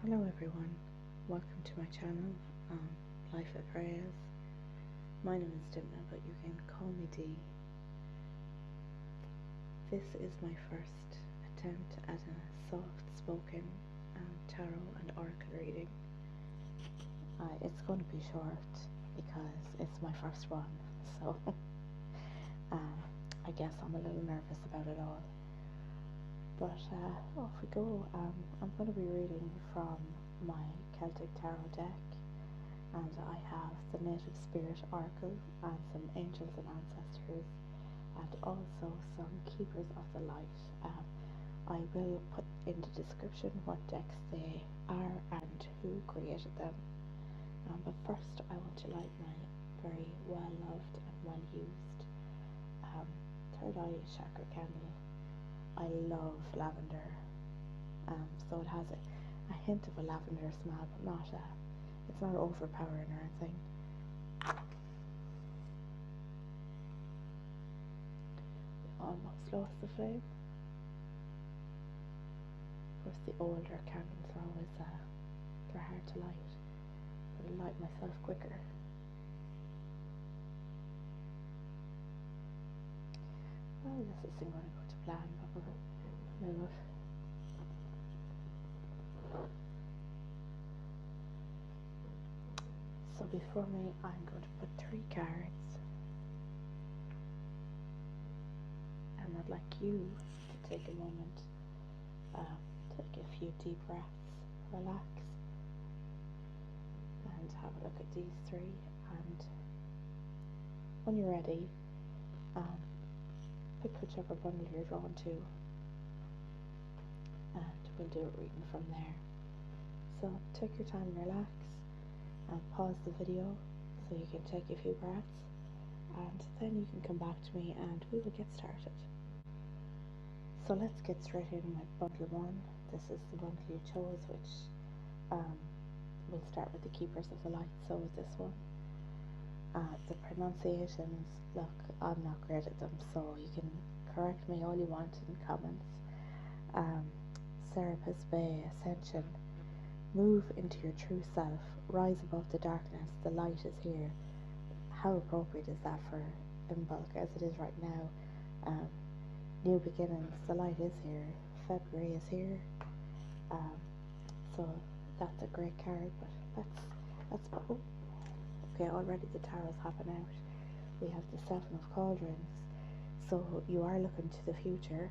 Hello everyone, welcome to my channel, Life at Reyes. My name is Dimna, but you can call me Dee. This is my first attempt at a soft-spoken tarot and oracle reading. It's going to be short because it's my first one, so I guess I'm a little nervous about it all. But off we go. I'm going to be reading from my Celtic tarot deck, and I have the Native Spirit Oracle and some angels and ancestors, and also some keepers of the light. I will put in the description what decks they are and who created them. But first I want to light my very well loved and well used third eye chakra candle. I love lavender, so it has a hint of a lavender smell, but not it's not overpowering or anything. We almost lost the flame. Of course, the older candles are always they're hard to light, but I light myself quicker. Well, this isn't going to go to plan, but we'll move. So before me, I'm going to put 3 cards, and I'd like you to take a moment, take a few deep breaths, relax, and have a look at these 3, and when you're ready, pick whichever bundle you're drawn to, and we'll do a reading from there. So take your time, relax, and pause the video so you can take a few breaths, and then you can come back to me and we will get started. So let's get straight into my bundle 1. This is the bundle you chose, which we'll start with the keepers of the light. So is this one. The pronunciations, look, I'm not great at them, so you can correct me all you want in comments. Serapis Bay, Ascension, move into your true self, rise above the darkness, the light is here. How appropriate is that for Imbolc as it is right now? New beginnings, the light is here, February is here. So that's a great card, but let's go. Okay, already the tarot's hopping out. We have the 7 of Cauldrons, so you are looking to the future.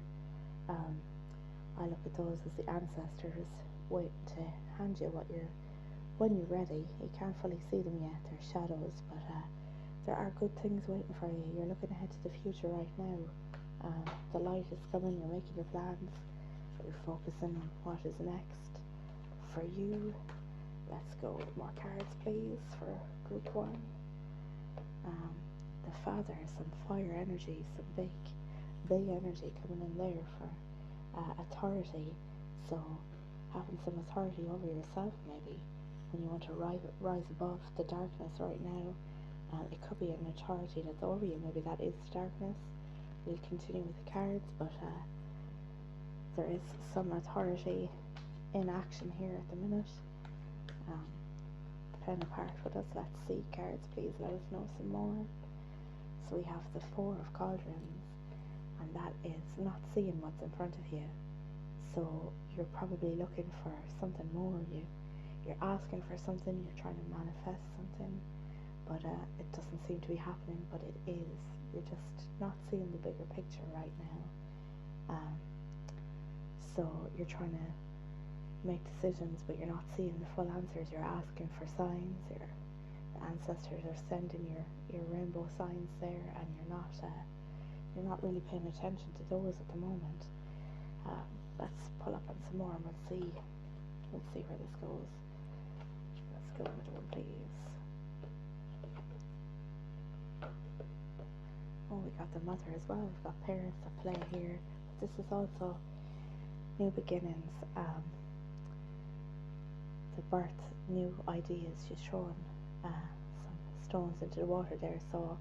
I look at those as the ancestors waiting to hand you when you're ready. You can't fully see them yet, they're shadows, but there are good things waiting for you. You're looking ahead to the future right now. The light is coming, you're making your plans, you're focusing on what is next for you. Let's go with more cards, please, for group 1. The Father, some fire energy, some big energy coming in there for authority. So having some authority over yourself, maybe when you want to rise above the darkness right now. It could be an authority that's over you. Maybe that is darkness. We'll continue with the cards, but there is some authority in action here at the minute. Playing a part with us. Let's see, cards, please let us know some more. So we have the 4 of Cauldrons, and that is not seeing what's in front of you. So you're probably looking for something more. You're asking for something, you're trying to manifest something, but it doesn't seem to be happening, but it is. You're just not seeing the bigger picture right now. So you're trying to make decisions, but you're not seeing the full answers. You're asking for signs. Your ancestors are sending your rainbow signs there, and you're not really paying attention to those at the moment. Let's pull up on some more, and we'll see where this goes. Let's go into one, please. Oh, we got the Mother as well. We've got parents at play here, but this is also new beginnings. The birth, new ideas. She's throwing some stones into the water there, so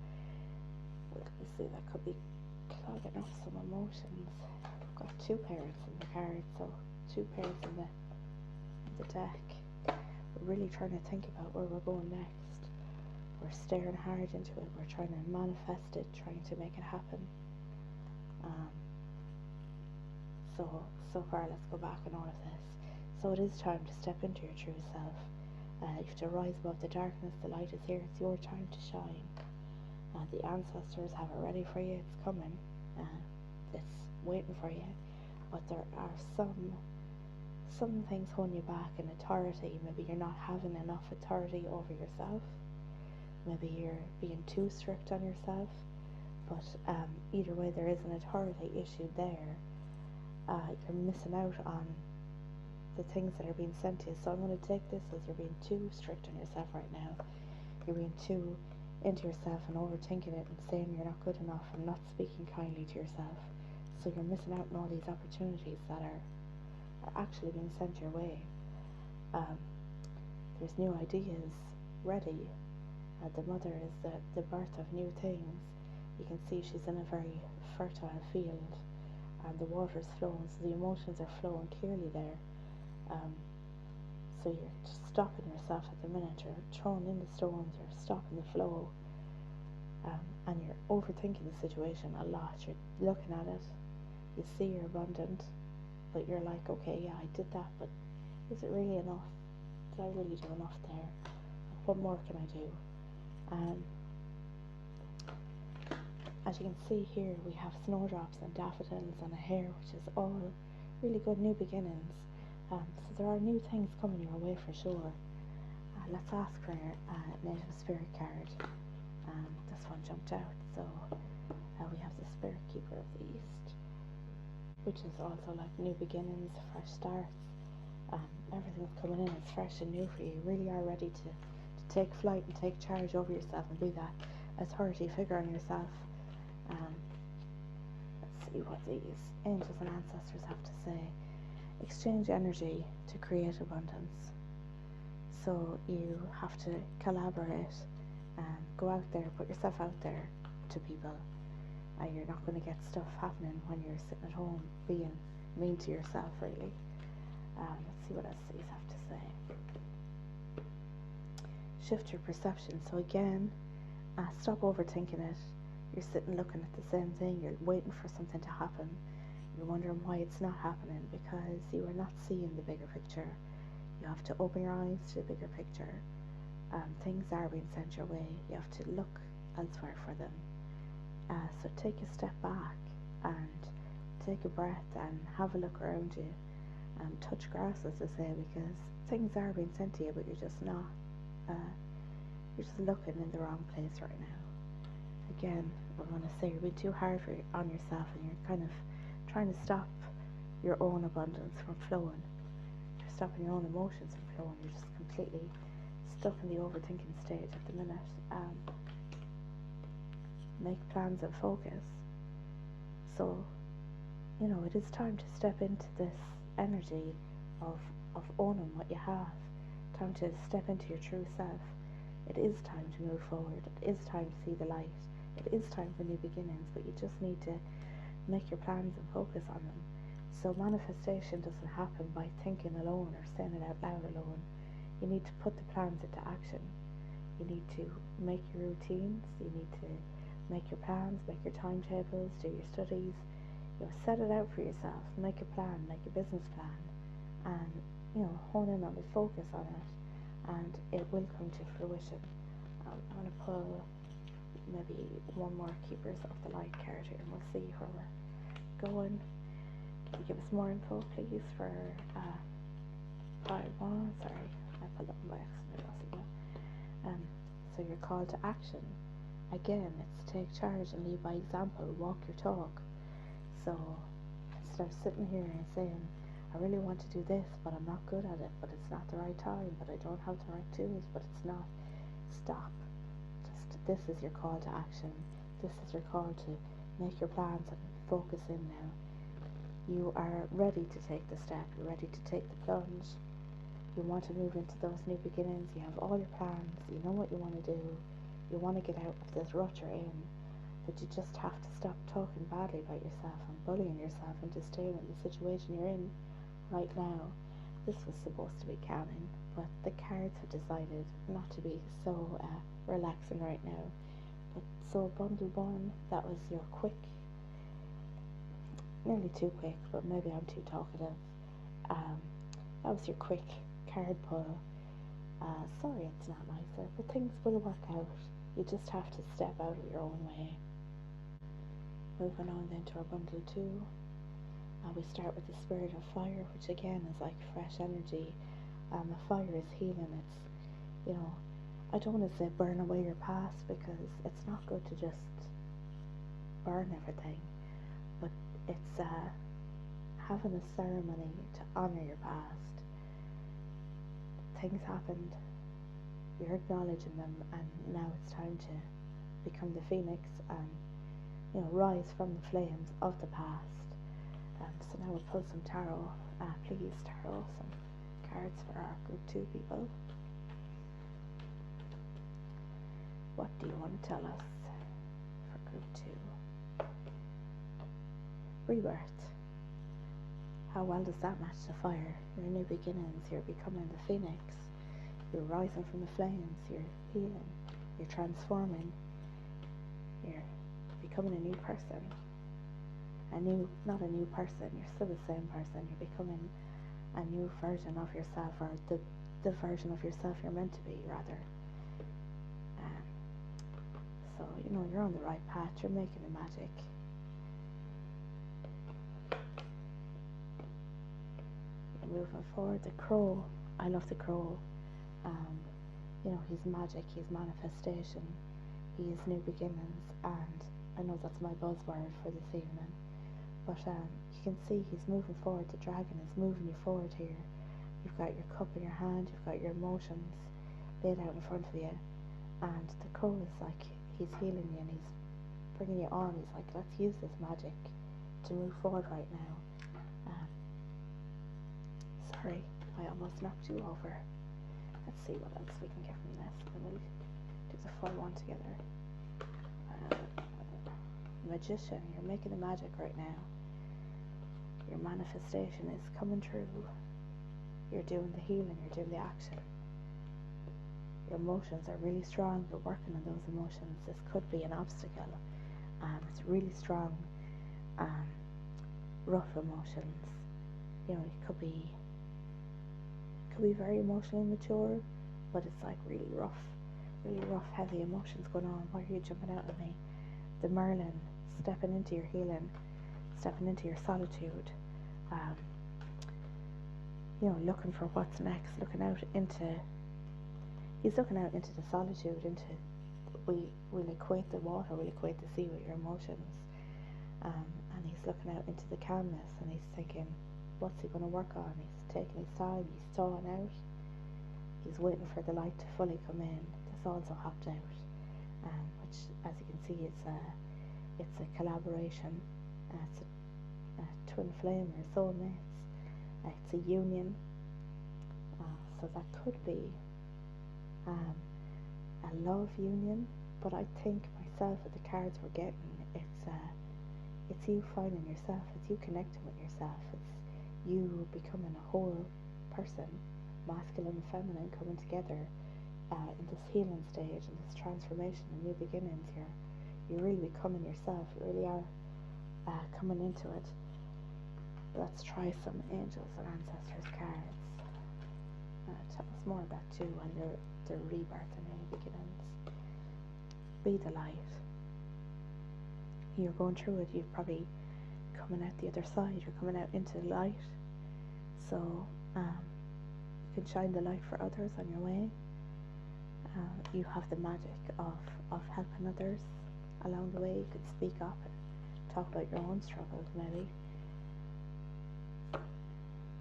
let me see, that could be clogging up some emotions. I've got 2 parents in the card, so 2 parents in the the deck. We're really trying to think about where we're going next. We're staring hard into it. We're trying to manifest it, trying to make it happen. So far, let's go back on all of this. So it is time to step into your true self. You have to rise above the darkness. The light is here. It's your time to shine. The ancestors have it ready for you. It's coming. It's waiting for you. But there are some things holding you back in authority. Maybe you're not having enough authority over yourself. Maybe you're being too strict on yourself. But either way, there is an authority issue there. You're missing out on the things that are being sent to you. So I'm going to take this as you're being too strict on yourself right now. You're being too into yourself and overthinking it and saying you're not good enough and not speaking kindly to yourself. So you're missing out on all these opportunities that are actually being sent your way. There's new ideas ready. The mother is the birth of new things. You can see she's in a very fertile field, and the water's flowing, so the emotions are flowing clearly there. So you're stopping yourself at the minute. You're throwing in the stones, you're stopping the flow, and you're overthinking the situation a lot. You're looking at it, you see you're abundant, but you're like, okay, yeah, I did that, but is it really enough? Did I really do enough there? What more can I do? As you can see here, we have snowdrops and daffodils and a hare, which is all really good new beginnings. So there are new things coming your way for sure. Let's ask for your native spirit card. This one jumped out, so we have the Spirit Keeper of the East, which is also like new beginnings, fresh starts. Everything's coming in, it's fresh and new for you. You really are ready to take flight and take charge over yourself and be that authority figure on yourself. Let's see what these angels and ancestors have to say. Exchange energy to create abundance. So you have to collaborate and go out there, put yourself out there to people. You're not going to get stuff happening when you're sitting at home being mean to yourself, really. Let's see what else these have to say. Shift your perception. So again, stop overthinking it. You're sitting looking at the same thing. You're waiting for something to happen. You're wondering why it's not happening, because you are not seeing the bigger picture. You have to open your eyes to the bigger picture. Things are being sent your way. You have to look elsewhere for them. So take a step back and take a breath and have a look around you. Touch grass, as they say, because things are being sent to you, but you're just not. You're just looking in the wrong place right now. Again, we're going to say you're being too hard on yourself, and you're kind of trying to stop your own abundance from flowing. You're stopping your own emotions from flowing. You're just completely stuck in the overthinking stage at the minute. Make plans and focus. So, it is time to step into this energy of owning what you have. Time to step into your true self. It is time to move forward. It is time to see the light. It is time for new beginnings, but you just need to make your plans and focus on them. So manifestation doesn't happen by thinking alone or saying it out loud alone. You need to put the plans into action. You need to make your routines. You need to make your plans, make your timetables, do your studies. Set it out for yourself. Make a plan, make a business plan, and hone in on it, focus on it, and it will come to fruition. I'm going to pull maybe one more Keepers of the Light card here, and we'll see where we're going. Can you give us more info, please, for part 1? Sorry, I pulled up by accident, wasn't it? So your call to action. Again, it's take charge and lead by example, walk your talk. So instead of sitting here and saying, I really want to do this, but I'm not good at it, but it's not the right time, but I don't have the right tools, but it's not. Stop. This is your call to action. This is your call to make your plans and focus in now. You are ready to take the step. You're ready to take the plunge. You want to move into those new beginnings. You have all your plans. You know what you want to do. You want to get out of this rut you're in. But you just have to stop talking badly about yourself and bullying yourself into staying in the situation you're in right now. this was supposed to be calming, but the cards have decided not to be so relaxing right now. But so bundle one, that was your quick, nearly too quick, but maybe I'm too talkative. That was your quick card pull. Sorry it's not nicer, but things will work out. You just have to step out of your own way. Moving on then to our bundle two. We start with the spirit of fire, which again is like fresh energy. The fire is healing. It's, I don't want to say burn away your past, because it's not good to just burn everything, but it's having a ceremony to honor your past. Things happened, you're acknowledging them, and now it's time to become the phoenix and rise from the flames of the past. So now we'll pull some tarot. Please, tarot, some cards for our group 2 people. What do you want to tell us for group 2? Rebirth. How well does that match the fire? Your new beginnings, you're becoming the phoenix. You're rising from the flames, you're healing, you're transforming, you're becoming a new person. Not a new person, you're still the same person, you're becoming a new version of yourself, or the version of yourself you're meant to be, rather. So, you're on the right path, you're making the magic. You're moving forward. The crow, I love the crow. He's magic, he's manifestation, he's new beginnings, and I know that's my buzzword for this evening. But you can see he's moving forward. The dragon is moving you forward here. You've got your cup in your hand, you've got your emotions laid out in front of you, and the crow is like, he's healing you and he's bringing you on. He's like, let's use this magic to move forward right now. Sorry, I almost knocked you over. Let's see what else we can get from this, and we'll do the full one together. Magician, you're making the magic right now. Your manifestation is coming true. You're doing the healing, you're doing the action. Your emotions are really strong, you're working on those emotions. This could be an obstacle. It's really strong, rough emotions. It could be very emotionally mature, but it's like really rough, heavy emotions going on. Why are you jumping out at me? The Merlin, stepping into your healing, stepping into your solitude, looking for what's next, he's looking out into the solitude, we'll equate the water, we'll equate the sea with your emotions, and he's looking out into the calmness, and he's thinking, what's he going to work on? He's taking his time, he's thawing out, he's waiting for the light to fully come in. This also hopped out, which, as you can see, it's a collaboration, it's a twin flame or soulmates, it's a union, so that could be a love union, but I think myself with the cards we're getting, it's you finding yourself, it's you connecting with yourself, it's you becoming a whole person, masculine and feminine coming together in this healing stage, in this transformation and new beginnings. You're really becoming yourself, you really are coming into it. Let's try some angels and ancestors cards. Tell us more about you and the rebirth and new beginnings. Be the light. You're going through it, you're probably coming out the other side, you're coming out into the light, so you can shine the light for others on your way. You have the magic of helping others along the way. You can speak up and talk about your own struggles, maybe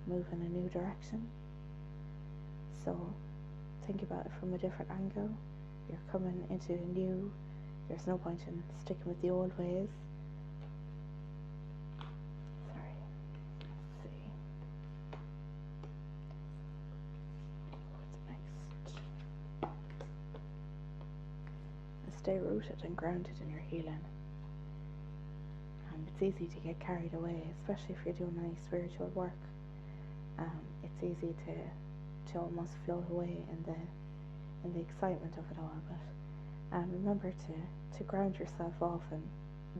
move in a new direction. So think about it from a different angle. You're coming into a new, there's no point in sticking with the old ways. Sorry, let's see. What's next? Stay rooted and grounded in your healing. It's easy to get carried away, especially if you're doing any spiritual work. It's easy to almost float away in the excitement of it all. But remember to ground yourself often,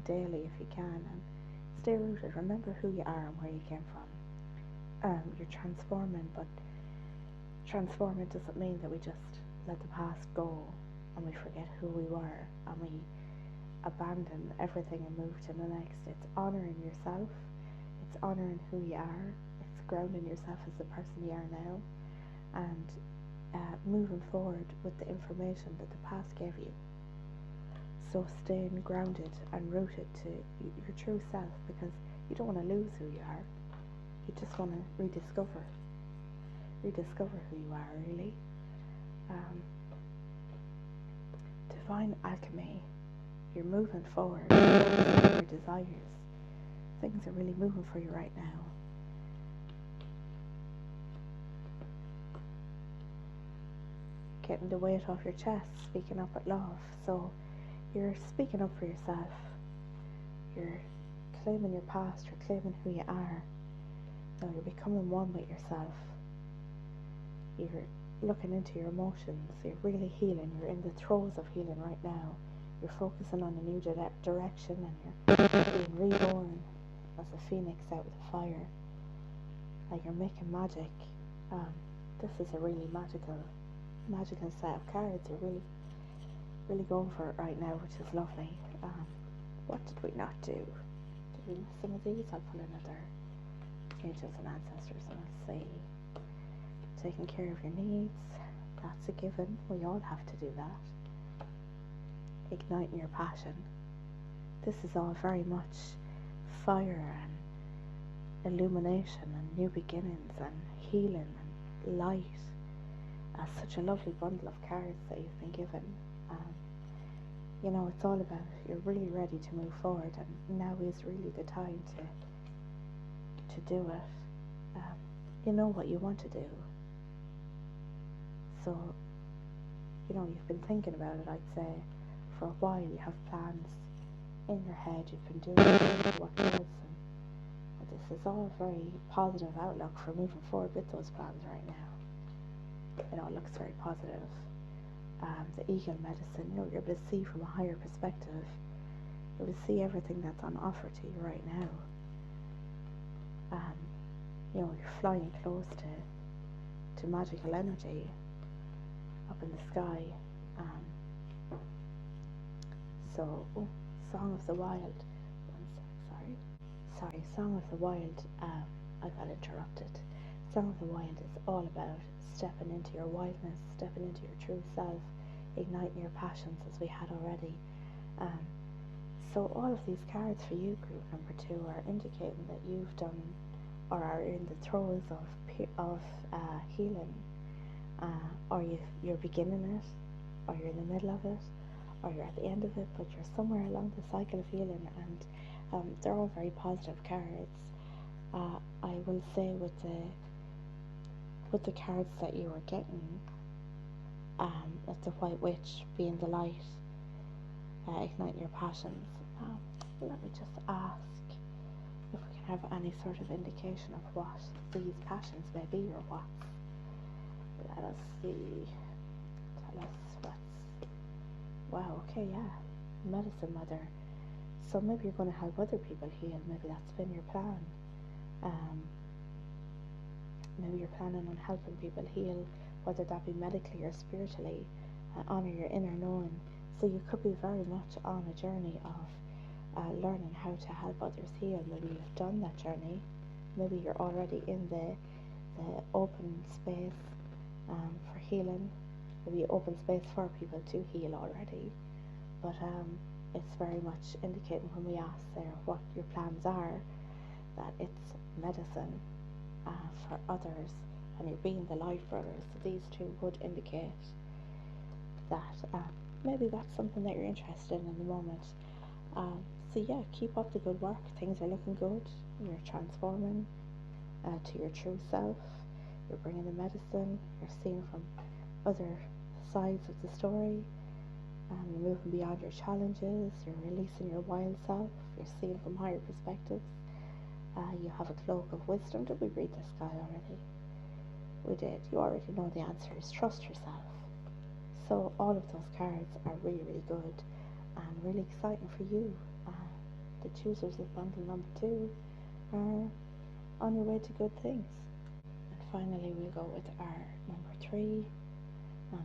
daily if you can, and stay rooted. Remember who you are and where you came from. You're transforming, but transforming doesn't mean that we just let the past go and we forget who we were and we abandon everything and move to the next. It's honoring yourself, it's honoring who you are, it's grounding yourself as the person you are now, and moving forward with the information that the past gave you. So staying grounded and rooted to your true self, because you don't want to lose who you are. You just want to rediscover who you are, really. Divine alchemy. You're moving forward, your desires. Things are really moving for you right now. Getting the weight off your chest, speaking up at love. So you're speaking up for yourself. You're claiming your past, you're claiming who you are. Now you're becoming one with yourself. You're looking into your emotions. You're really healing. You're in the throes of healing right now. You're focusing on a new direction, and you're being reborn as a phoenix out of the fire. Like you're making magic. This is a really magical set of cards. You're really going for it right now, which is lovely. What did we not do? Did we miss some of these? I'll pull another angels and ancestors and I'll see. Taking care of your needs. That's a given. We all have to do that. Igniting your passion. This is all very much fire and illumination and new beginnings and healing and light. Such a lovely bundle of cards that you've been given. It's all about you're really ready to move forward, and now is really the time to do it. You know what you want to do. So, you've been thinking about it, I'd say, for a while. You have plans in your head, you've been doing what it is, and this is all a very positive outlook for moving forward with those plans right now. It looks very positive. The eagle medicine, you're able to see from a higher perspective. You're able to see everything that's on offer to you right now. You're flying close to magical energy up in the sky. Song of the Wild. One sec, sorry. Song of the Wild. I got interrupted. Song of the Wild is all about stepping into your wildness, stepping into your true self, igniting your passions, as we had already. So all of these cards for you, group number 2, are indicating that you've done or are in the throes of healing, or you're beginning it, or you're in the middle of it, or you're at the end of it, but you're somewhere along the cycle of healing, and they're all very positive cards. I will say with the cards that you were getting, with the White Witch being the light, igniting your passions. Let me just ask if we can have any sort of indication of what these passions may be, or what. Let us see. Tell us what's. Wow, okay, yeah. Medicine Mother. So maybe you're going to help other people heal. Maybe that's been your plan. Maybe you're planning on helping people heal, whether that be medically or spiritually. Honor your inner knowing. So you could be very much on a journey of learning how to help others heal. Maybe you've done that journey. Maybe you're already in the open space for healing. Maybe open space for people to heal already. But it's very much indicating when we ask there what your plans are, that it's medicine for others, and you're being the light for others. So these two would indicate that maybe that's something that you're interested in the moment. So yeah, keep up the good work. Things are looking good. You're transforming to your true self. You're bringing the medicine. You're seeing from other sides of the story. You're moving beyond your challenges. You're releasing your wild self. You're seeing from higher perspectives. You have a cloak of wisdom. Did we read this guy already? We did. You already know the answers. Trust yourself. So all of those cards are really, really good and really exciting for you. The choosers of bundle number 2 are on your way to good things. And finally, we'll go with our number 3.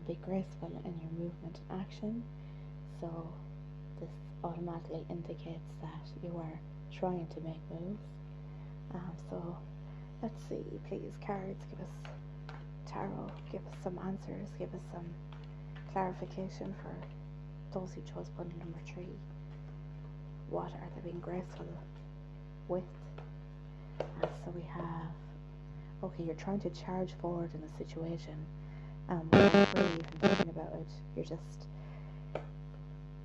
Be graceful in your movement and action. So this automatically indicates that you are trying to make moves. So let's see, please, cards, give us, tarot, give us some answers, give us some clarification for those who chose bundle number 3. What are they being graceful with? So we have, okay, you're trying to charge forward in a situation, without really even thinking about it.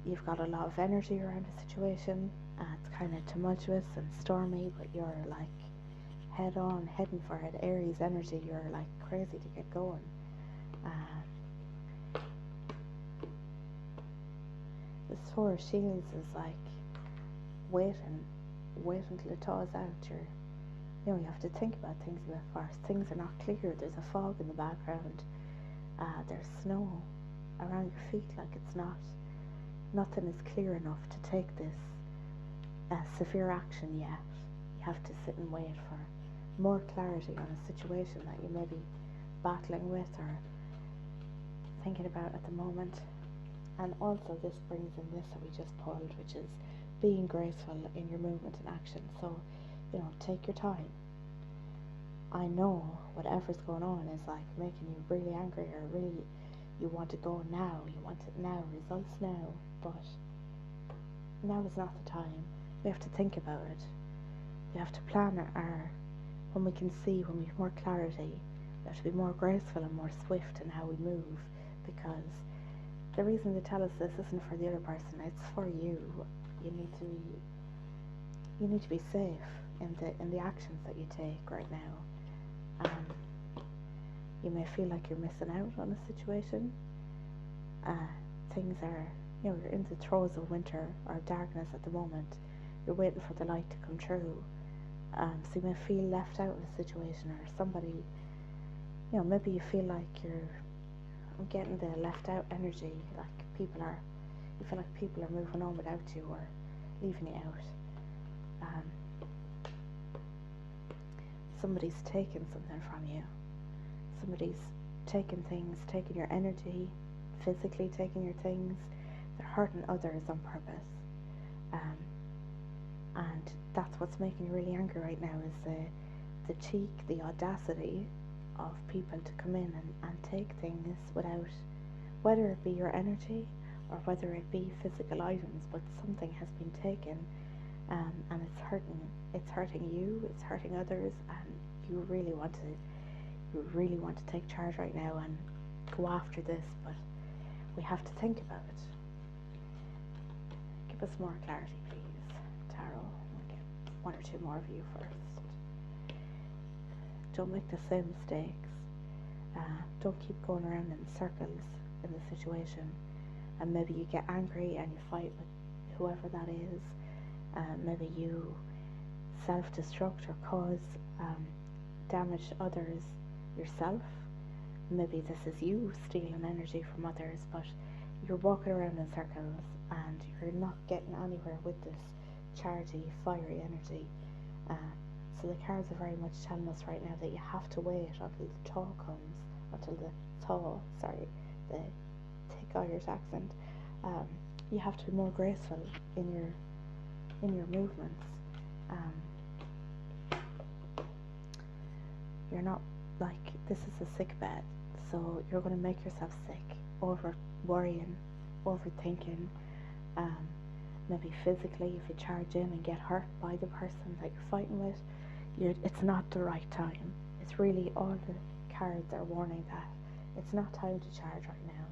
You've got a lot of energy around a situation. It's kind of tumultuous and stormy, but you're like head on, heading for it. Aries energy, you're like crazy to get going. This 4 of Shields is like wait until it thaws out. You have to think about things a bit first. Things are not clear. There's a fog in the background. There's snow around your feet. Like nothing is clear enough to take this severe action yet. You have to sit and wait for more clarity on a situation that you may be battling with or thinking about at the moment. And also this brings in this that we just pulled, which is being graceful in your movement and action. So, take your time. I know whatever's going on is like making you really angry, or really you want to go now, you want it now, results now, but now is not the time. We have to think about it. We have to plan when we can see, when we have more clarity, we have to be more graceful and more swift in how we move, because the reason they tell us this isn't for the other person, it's for you. You need to be safe in the actions that you take right now. You may feel like you're missing out on a situation. Things are, you're in the throes of winter or darkness at the moment. You're waiting for the light to come through. So you may feel left out of a situation, or somebody, maybe you feel like I'm getting the left out energy, like you feel like people are moving on without you or leaving you out. Somebody's taking something from you. Somebody's taking things, taking your energy, physically taking your things. They're hurting others on purpose. And that's what's making you really angry right now, is the cheek, the audacity of people to come in and take things without, whether it be your energy or whether it be physical items, but something has been taken, and it's hurting you, it's hurting others, and you really want to take charge right now and go after this, but we have to think about it. Give us more clarity, please, Tarot. I'll get 1 or 2 more of you first. Don't make the same mistakes. Don't keep going around in circles in the situation, and maybe you get angry and you fight with whoever that is. Maybe you self-destruct or cause damage to others yourself. Maybe this is you stealing energy from others, but you're walking around in circles and you're not getting anywhere with this chargy, fiery energy. So the cards are very much telling us right now that you have to wait until the thick Irish accent. You have to be more graceful in your movements. You're not like, this is a sick bed, so you're going to make yourself sick over worrying, overthinking. Maybe physically, if you charge in and get hurt by the person that you're fighting with, it's not the right time. It's really, all the cards are warning that it's not time to charge right now.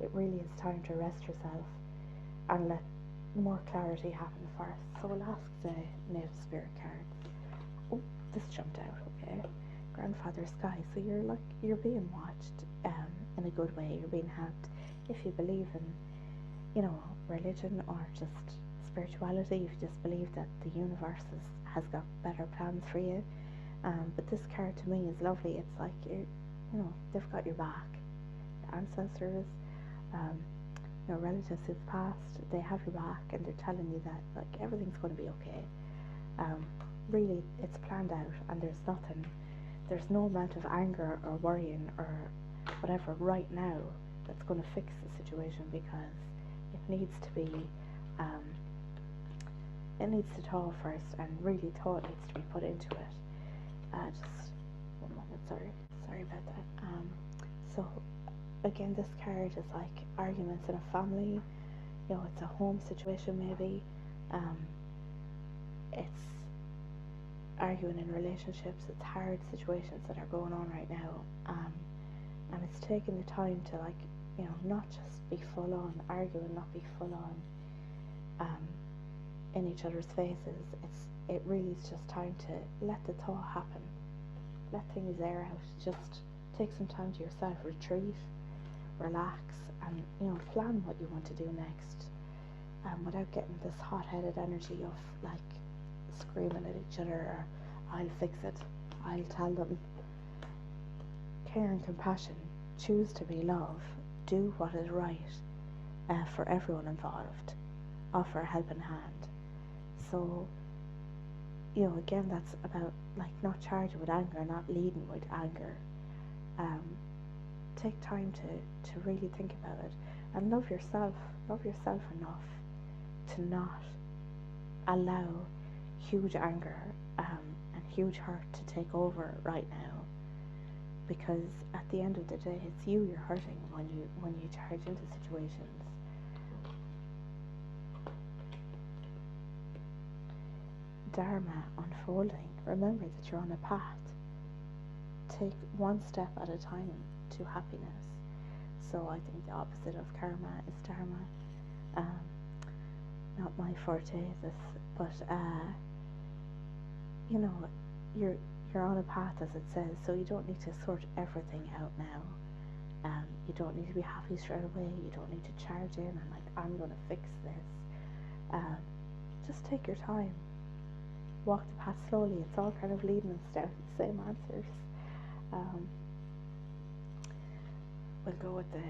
It really is time to rest yourself and let more clarity happen first. So we'll ask the Native Spirit cards. Oh, this jumped out, okay. Grandfather Sky, so you're being watched in a good way. You're being helped if you believe in, religion or just spirituality, if you just believe that the universe has got better plans for you. But this card to me is lovely. It's like they've got your back. Your ancestors, your relatives who've passed, they have your back, and they're telling you that like everything's going to be okay. Really, it's planned out, and there's no amount of anger or worrying or whatever right now that's going to fix the situation, because it needs to be, it needs to thaw first, and really thought needs to be put into it. Just one moment, sorry about that. So again, this card is like arguments in a family, it's a home situation maybe, it's arguing in relationships, it's hard situations that are going on right now, and it's taking the time to not just be full on arguing, not be full on in each other's faces. It really is just time to let the thaw happen, let things air out, just take some time to yourself, retreat, relax, and plan what you want to do next, without getting this hot-headed energy of like screaming at each other, or I'll fix it, I'll tell them. Care and compassion, choose to be love, do what is right for everyone involved, offer a helping hand. So again, that's about like not charging with anger, not leading with anger. Take time to really think about it, and love yourself enough to not allow huge anger and huge hurt to take over right now, because at the end of the day, it's you're hurting when you charge into situations. Dharma unfolding. Remember that you're on a path. Take one step at a time to happiness. So I think the opposite of karma is dharma. Not my forte, but you're on a path, as it says, so you don't need to sort everything out now. You don't need to be happy straight away. You don't need to charge in and like, I'm going to fix this. Just take your time. Walk the path slowly. It's all kind of leading us down to the same answers. We'll go with the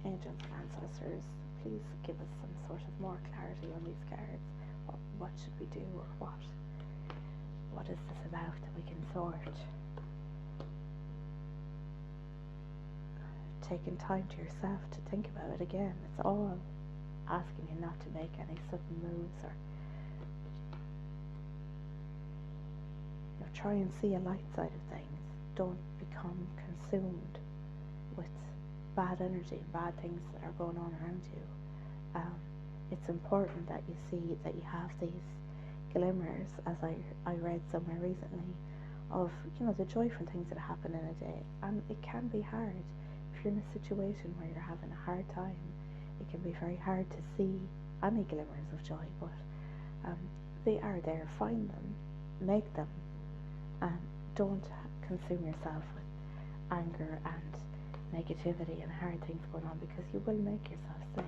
angels and ancestors. Please give us some sort of more clarity on these cards. What should we do, or what is this about that we can sort? Taking time to yourself to think about it again. It's all asking you not to make any sudden moves, or try and see a light side of things. Don't become consumed with bad energy and bad things that are going on around you. It's important that you see that you have these glimmers, as I read somewhere recently, of the joyful things that happen in a day. And it can be hard. If you're in a situation where you're having a hard time, it can be very hard to see any glimmers of joy, but they are there. Find them, make them, and don't consume yourself with anger and negativity and hard things going on, because you will make yourself sick.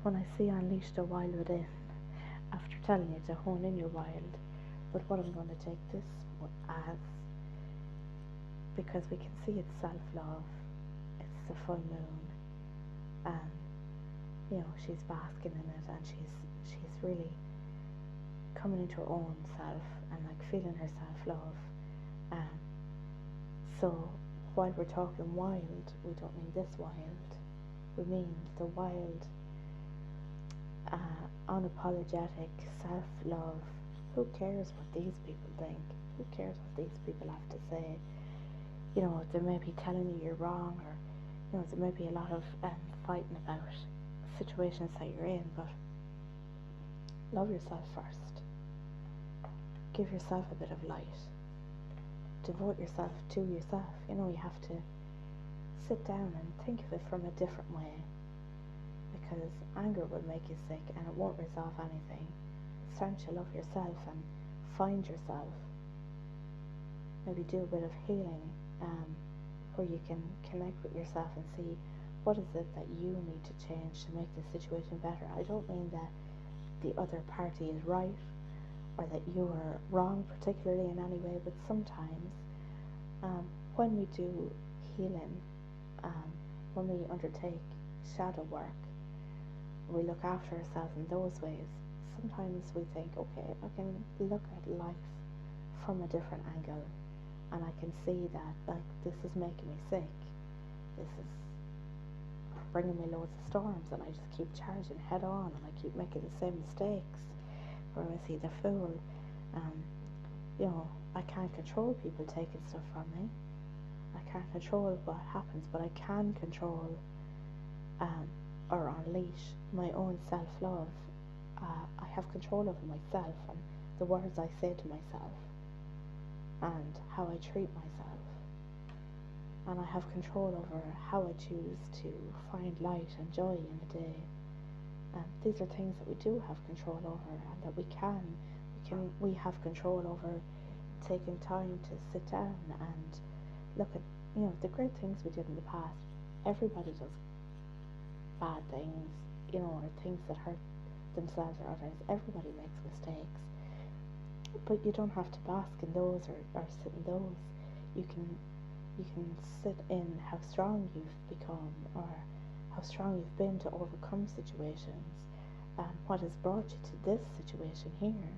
When I see unleash the wild within, after telling you to hone in your wild, but what I'm going to take this as, because we can see it's self-love, it's the full moon, and she's basking in it, and she's really coming into her own self and like feeling her self-love. So while we're talking wild, we don't mean this wild, we mean the wild, unapologetic self-love. Who cares what these people think? Who cares what these people have to say? They may be telling you you're wrong, or there may be a lot of fighting about situations that you're in, but love yourself first. Give yourself a bit of light. Devote yourself to yourself. You have to sit down and think of it from a different way, because anger will make you sick and it won't resolve anything. It's time to love yourself and find yourself maybe do a bit of healing, where you can connect with yourself and see what is it that you need to change to make the situation better. I don't mean that the other party is right or that you are wrong particularly in any way, but sometimes when we do healing, when we undertake shadow work, we look after ourselves in those ways. Sometimes we think, okay, I can look at life from a different angle, and I can see that, like, this is making me sick, this is bringing me loads of storms, and I just keep charging head on, and I keep making the same mistakes, where I see the fool. I can't control people taking stuff from me. I can't control what happens, but I can control or unleash my own self-love. I have control over myself and the words I say to myself and how I treat myself. And I have control over how I choose to find light and joy in the day. These are things that we do have control over, and that we have control over taking time to sit down and look at, the great things we did in the past. Everybody does bad things, or things that hurt themselves or others. Everybody makes mistakes, but you don't have to bask in those or sit in those. You can sit in how strong you've become, or how strong you've been to overcome situations, and what has brought you to this situation here,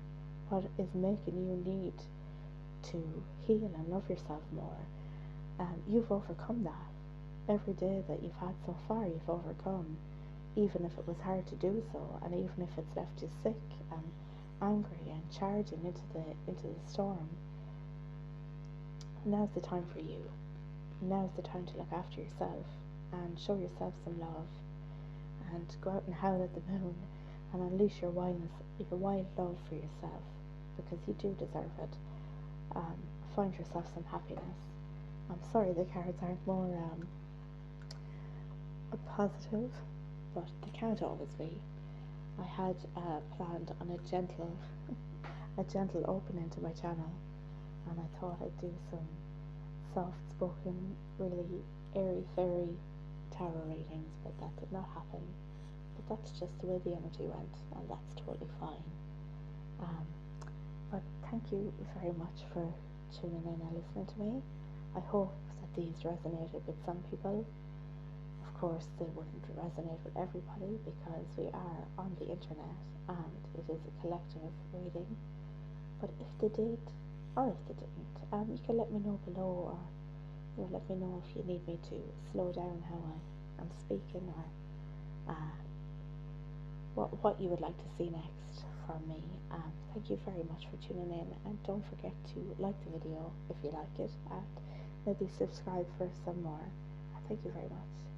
what is making you need to heal and love yourself more. You've overcome that. Every day that you've had so far, you've overcome, even if it was hard to do so, and even if it's left you sick and angry and charging into the storm. Now's the time for you. Now's the time to look after yourself and show yourself some love, and go out and howl at the moon and unleash your wild love for yourself, because you do deserve it. Find yourself some happiness. I'm sorry the cards aren't more positive, but they can't always be. I had planned on a gentle opening to my channel, and I thought I'd do some soft-spoken, really airy-fairy tarot readings, but that did not happen. But that's just the way the energy went, and that's totally fine. But thank you very much for tuning in and listening to me. I hope that these resonated with some people. Of course, they wouldn't resonate with everybody, because we are on the internet and it is a collective reading. But if they did, or if they didn't, you can let me know below, or let me know if you need me to slow down how I am speaking, or what you would like to see next from me. Thank you very much for tuning in, and don't forget to like the video if you like it, and maybe subscribe for some more. Thank you very much.